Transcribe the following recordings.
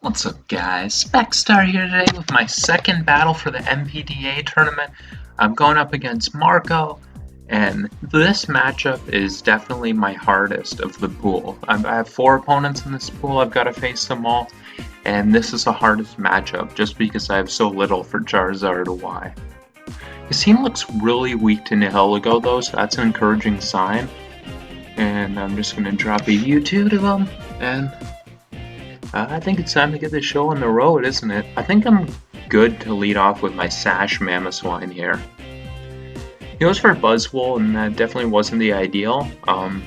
What's up, guys? Specstar here today with my second battle for the NPDA tournament. I'm going up against Marco, and this matchup is definitely my hardest of the pool. I have 4 opponents in this pool, I've got to face them all, and this is the hardest matchup just because I have so little for Charizard Y. His team looks really weak to Nihilego though, so that's an encouraging sign. And I'm just going to drop a U2 to him, and I think it's time to get this show on the road, isn't it? I think I'm good to lead off with my Sash Mamoswine here. He goes for Buzzwole, and that definitely wasn't the ideal. I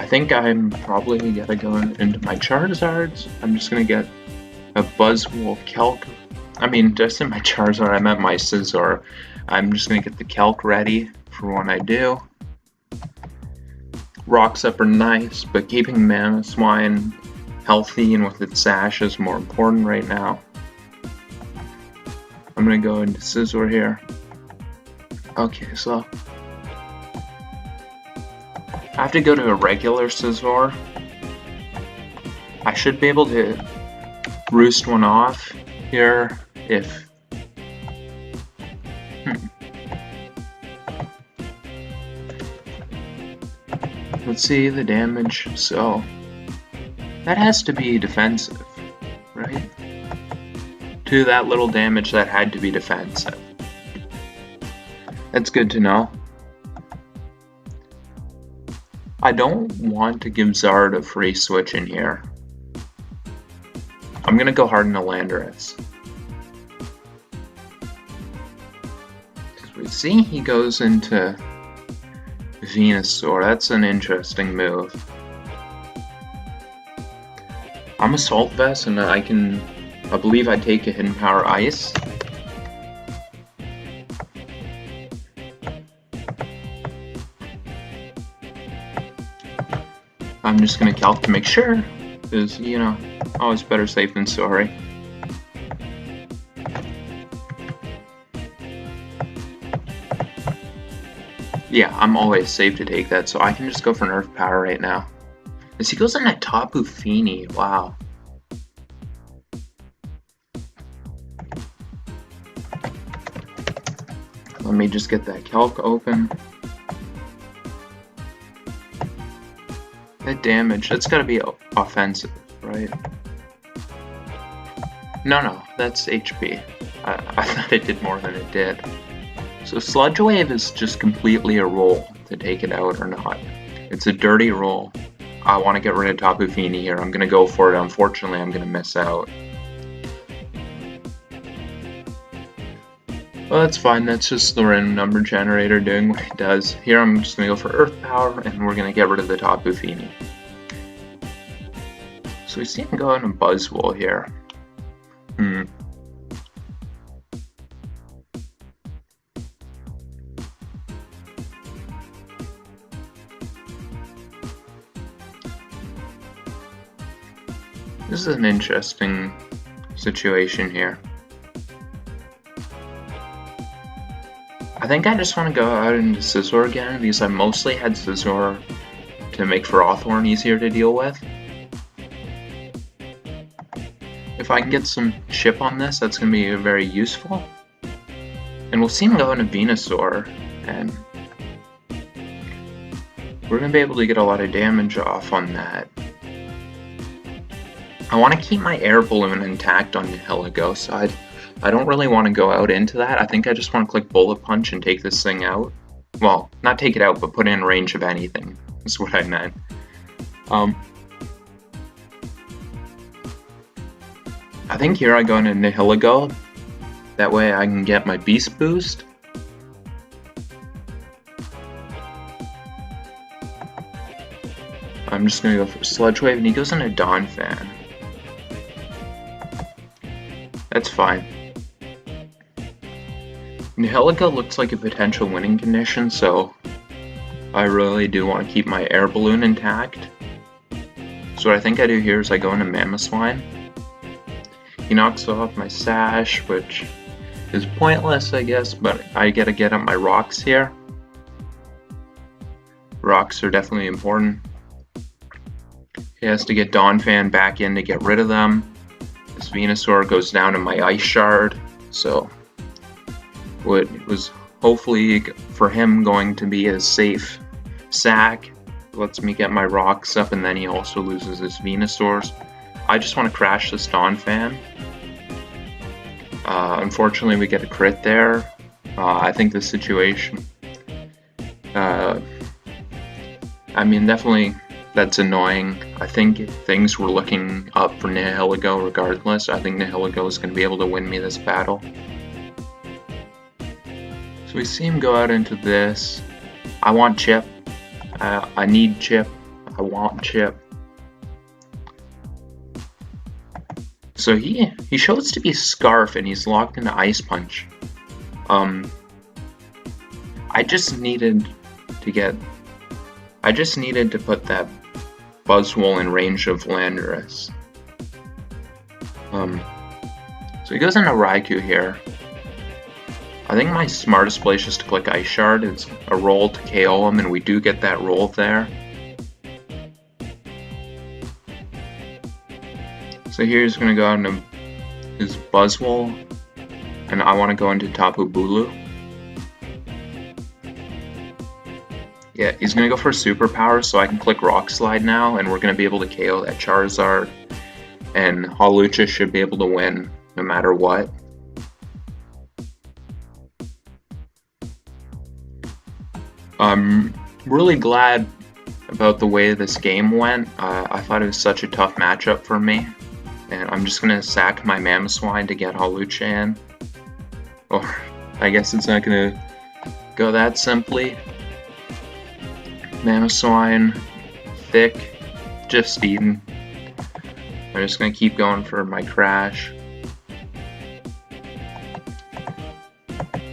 think I'm probably gonna go into my Charizards. I'm just gonna get a Buzzwole Kelk. I mean, just in my Charizard, I meant my Scizor. I'm just gonna get the Kelk ready for when I do. Rocks up are nice, but keeping Mamoswine healthy and with its sash is more important right now. I'm gonna go into Scizor here. Okay, so I have to go to a regular Scizor. I should be able to roost one off here if let's see the damage. So that has to be defensive, right? To that little damage, that had to be defensive. That's good to know. I don't want to give Zard a free switch in here. I'm gonna go hard in the Landorus. As we see, he goes into Venusaur. That's an interesting move. I'm Assault Vest, and I believe I take a Hidden Power Ice. I'm just gonna calc to make sure, because, you know, always better safe than sorry. Yeah, I'm always safe to take that, so I can just go for Nerf Power right now. As he goes into Tapu Fini, wow. Let me just get that calc open. That damage, that's gotta be offensive, right? No, that's HP. I thought it did more than it did. So Sludge Wave is just completely a roll to take it out or not. It's a dirty roll. I want to get rid of Tapu Fini here. I'm going to go for it. Unfortunately, I'm going to miss out. Well, that's fine. That's just the random number generator doing what it does. Here, I'm just going to go for Earth Power, and we're going to get rid of the Tapu Fini. So we see him go into Buzzwole here. This is an interesting situation here. I think I just want to go out into Scizor again because I mostly had Scizor to make Frothorn easier to deal with. If I can get some chip on this, that's going to be very useful. And we'll see him go into Venusaur, and we're going to be able to get a lot of damage off on that. I want to keep my air balloon intact on Nihilego, so I don't really want to go out into that. I think I just want to click Bullet Punch and take this thing out. Well, not take it out, but put it in range of anything. That's what I meant. I think here I go into Nihilego. That way I can get my Beast Boost. I'm just going to go for Sludge Wave, and he goes into Donphan. That's fine. Nihilego looks like a potential winning condition, so I really do want to keep my air balloon intact. So what I think I do here is I go into Mamoswine. He knocks off my Sash, which is pointless, I guess, but I gotta get up my rocks here. Rocks are definitely important. He has to get Donphan back in to get rid of them. This Venusaur goes down to my Ice Shard, so what was hopefully for him going to be a safe sack lets me get my rocks up, and then he also loses his Venusaurs. I just want to crash this Donphan. Unfortunately, we get a crit there. I think the situation... I mean, definitely that's annoying. I think things were looking up for Nihilego regardless. I think Nihilego is going to be able to win me this battle. So we see him go out into this. I want Chip. I need Chip. I want Chip. So he shows to be Scarf and he's locked into Ice Punch. I just needed to put that Buzzwole in range of Landorus. So he goes into Raikou here. I think my smartest play is just to click Ice Shard. It's a roll to KO him, and we do get that roll there. So here's going to go into his Buzzwole, and I want to go into Tapu Bulu. Yeah, he's going to go for Superpower, so I can click Rock Slide now, and we're going to be able to KO that Charizard, and Hawlucha should be able to win no matter what. I'm really glad about the way this game went. I thought it was such a tough matchup for me, and I'm just going to sack my Mamoswine to get Hawlucha in. Or I guess it's not going to go that simply. Mamoswine, thick, just eaten. I'm just going to keep going for my crash.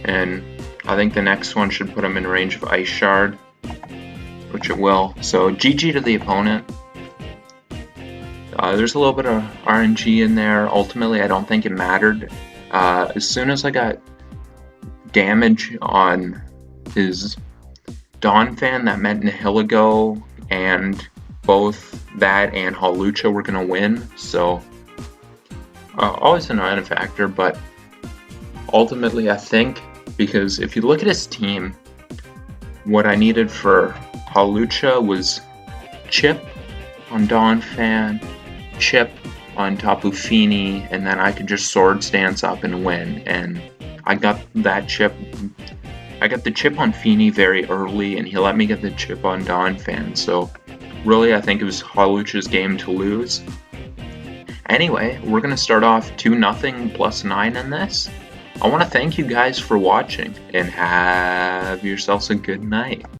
And I think the next one should put him in range of Ice Shard, which it will. So GG to the opponent. There's a little bit of RNG in there. Ultimately, I don't think it mattered. As soon as I got damage on his Donphan, that meant Nihilego, and both that and Hawlucha were going to win. So always an annoying factor, but ultimately I think, because if you look at his team, what I needed for Hawlucha was Chip on Donphan, Chip on Tapu Fini, and then I could just Swords Dance up and win. And I got that chip. I got the chip on Fini very early, and he let me get the chip on Donphan. So really, I think it was Hawlucha's game to lose. Anyway, we're going to start off 2-0 +9 in this. I want to thank you guys for watching, and have yourselves a good night.